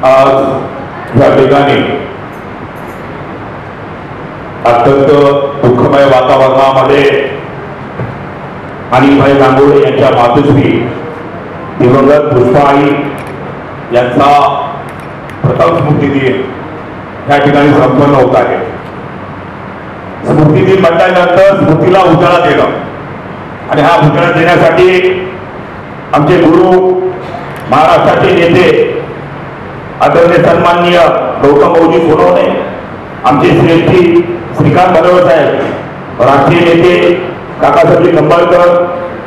आज या ठिकाणी अत्यंत दुःखमय वातावरणामध्ये अनिलभाई गांगुर्डे यांच्या मातोश्री दिवंगत पुष्पाई यांचा प्रथम स्मृतिदिन या ठिकाणी संपन्न होत आहे। स्मृतिदिन म्हटल्यानंतर स्मृतीला उजाळा देणं आणि हा उजाळा देण्यासाठी आमचे गुरु महाराष्ट्राचे नेते आदरणीय सन्माननीय गौतम भाऊजी सोनवणे, आमचे श्रेष्ठी श्रीकांत बलवत साहेब, राष्ट्रीय नेते काकासाहेब कंबाळकर,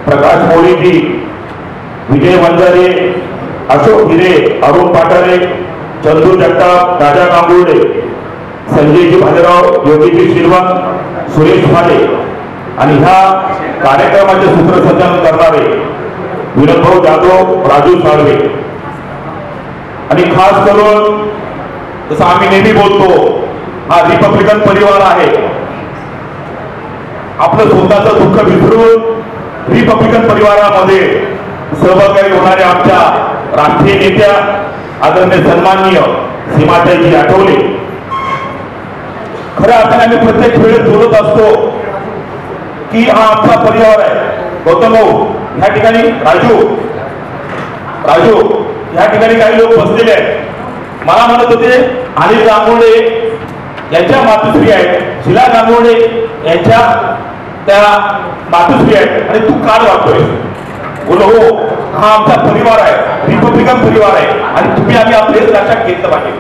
प्रकाश मोळीजी, विजय वंजारे, अशोक हिरे, अरुण पाटारे, चंदू जगताप, राजा गांगुर्डे, संजयजी भालेराव, योगीजी शिरवण, सुरेश भाले आणि ह्या कार्यक्रमाचे सूत्रसंचालन करणारे विनोदभाऊ जाधव, राजू साळवे आणि खास करून जसं आम्ही नेहमी बोलतो, हा रिपब्लिकन परिवार आहे। आपलं स्वतःचं दुःख विसरून रिपब्लिकन परिवारामध्ये सहभागी होणाऱ्या आमच्या राष्ट्रीय नेत्या आदरणीय सन्माननीय सीमाताईजी आठवले, खऱ्या अर्थाने आम्ही प्रत्येक वेळेस बोलत असतो की हा आमचा परिवार आहे। गौतम भाऊ ह्या ठिकाणी, राजू ह्या ठिकाणी काही लोक बसलेले आहेत, मला म्हणत होते अनिल गांगुर्डे यांच्या मातोश्री आहेत, शिला गांगुर्डे यांच्या त्या मातोश्री आहेत आणि तू काल वाटतोय। बोलो हो, हा आमचा परिवार आहे, रिपब्लिकन परिवार आहे आणि तुम्ही आम्ही आपले लक्षात घेतलं पाहिजे।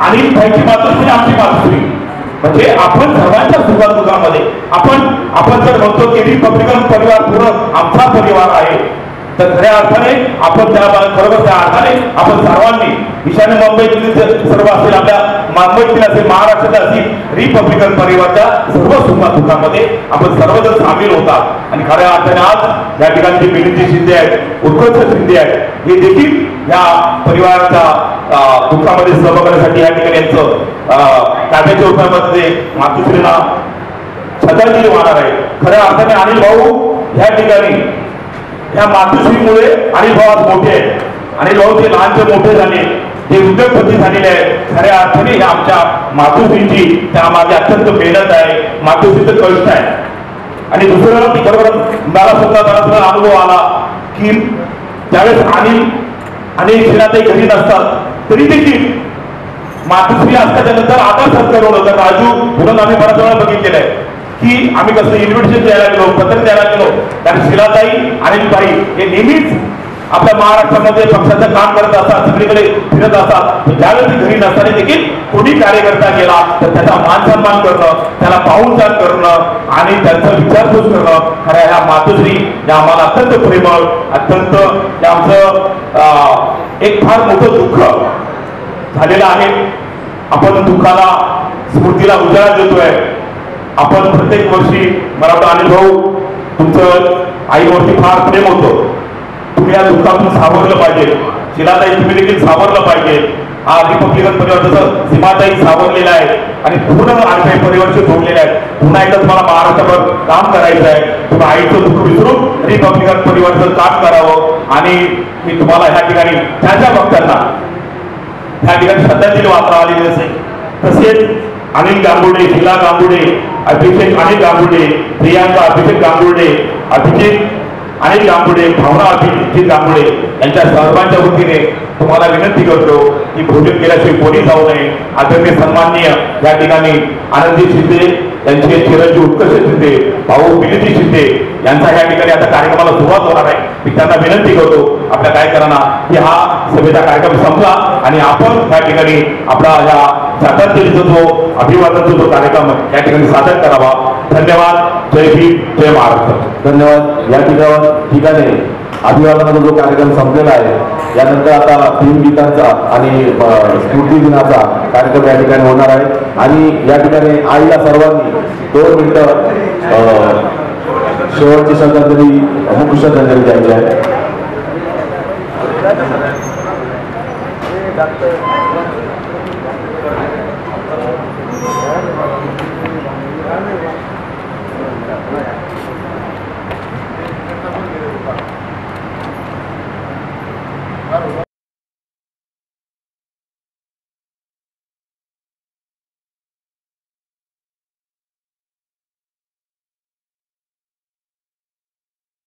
अनिल भाईची मातोश्री आमची मातोश्री म्हणजे आपण सर्वांच्या सुखदुःखामध्ये आपण जर म्हणतो की रिपब्लिकन परिवार पूर्ण आमचा परिवार आहे, तर खऱ्या अर्थाने आपण बरोबर त्या अर्थाने आपण सर्वांनी ईशान्य मुंबईतील सर्व असेल, आपल्या मुंबईतील असेल, महाराष्ट्रातील असेल, रिपब्लिकन परिवाराच्या सर्व सुखदुःखामध्ये आपण सर्वजण सामील होतात आणि खऱ्या अर्थाने आज या ठिकाणी जे मिलिंद शिंदे आहेत, उत्कर्ष शिंदे आहेत, हे देखील या परिवाराच्या दुःखामध्ये सहभाग करण्यासाठी या ठिकाणी यांचं काव्याच्या रूपामध्ये मातोश्रीला श्रद्धांजली वाहणार आहे। खऱ्या अर्थाने अनिल भाऊ या ठिकाणी या मातोश्रीमुळे अनिल भाऊ आज मोठे आहेत, अनिल भाऊ ते लहानचे मोठे झाले, जे उद्योगपती झालेले आहेत। खऱ्या अर्थाने हे आमच्या मातोश्रीची त्यामागे अत्यंत मेहनत आहे, मातोश्रीचं कष्ट आहे। आणि दुसरं ती बरोबर मला सुद्धा बराच अनुभव आला की ज्यावेळेस अनिल शिलाताई घरी नसतात तरी देखील मातोश्री असताच्या नंतर आदर सत्कार होतं। तर राजू म्हणून आम्ही बऱ्याच वेळा बघितलेलं आहे की आम्ही कसं इन्व्हिटेशन द्यायला गेलो, पत्र द्यायला गेलो, कारण शिलाताई अनिलबाई हे नेहमीच आपल्या महाराष्ट्रामध्ये पक्षाचं काम करत असतात, सगळीकडे फिरत असतात। ज्यावेळेस घरी नसताना देखील कोणी कार्यकर्ता गेला तर त्याचा मान सन्मान करणं, त्याला पाहुणचार करणं आणि त्यांचा विचारपूस करणं, खऱ्या ह्या मातोश्री या आम्हाला अत्यंत प्रेमळ, अत्यंत आमचं एक फार मोठं दुःख झालेलं आहे। आपण दुःखाला स्मृतीला उजाळा देतोय। आपण प्रत्येक वर्षी मला वाटतं अनिल भाऊ तुमचं आईवरती फार प्रेम होतं, तुम्ही या दुःखातून सावरलं पाहिजे, शिलाताई तुम्ही देखील सावरलं पाहिजे। हा रिपब्लिकन परिवार जसं सीमाताई सावरलेला आहे आणि पूर्ण आरपीआय परिवारशी जोडलेले आहेत। पुन्हा एकदा तुम्हाला महाराष्ट्रावर काम करायचं आहे, तुम्ही आईचं दुःख विसरून रिपब्लिकन परिवारचं काम करावं आणि मी तुम्हाला ह्या ठिकाणी त्याच्या भक्तांना ह्या ठिकाणी श्रद्धांजली वाहता आलेली असेल। तसेच अनिल गांगुर्डे, शिला गांगुर्डे, अभिषेक अनिल गांगुर्डे, प्रियांका अभिषेक गांगुर्डे, अभिजित अनिल गांगुर्डे, भावना अभिजित गांगुर्डे यांच्या सर्वांच्या वतीने तुम्हाला विनंती करतो की भोजन केल्याशिवाय कोणी जाऊ नये। आदरणीय सन्माननीय या ठिकाणी आनंदी शिंदे यांचे चिरंजीव उत्कर्ष शिंदे, भाऊ मिलिंद शिंदे यांचा या ठिकाणी आता कार्यक्रमाला सुरुवात होणार आहे। मी त्यांना विनंती करतो आपल्या कार्यकर्त्यांना की हा सभेचा कार्यक्रम संपला आणि आपण या ठिकाणी आपला या श्रद्धांजलीचा जो अभिवादनाचा जो कार्यक्रम या ठिकाणी सादर करावा। धन्यवाद। जय भीम, जय महाराष्ट्र। धन्यवाद। या ठिकाणी अभिवादनाचा जो कार्यक्रम संपलेला आहे, यानंतर आता भीमगीतांचा आणि स्मृती दिनाचा कार्यक्रम या ठिकाणी होणार आहे आणि या ठिकाणी आईला सर्वांनी 2 मिनिटं शेवटची श्रद्धांजली, मुख्य श्रद्धांजली द्यायची आहे।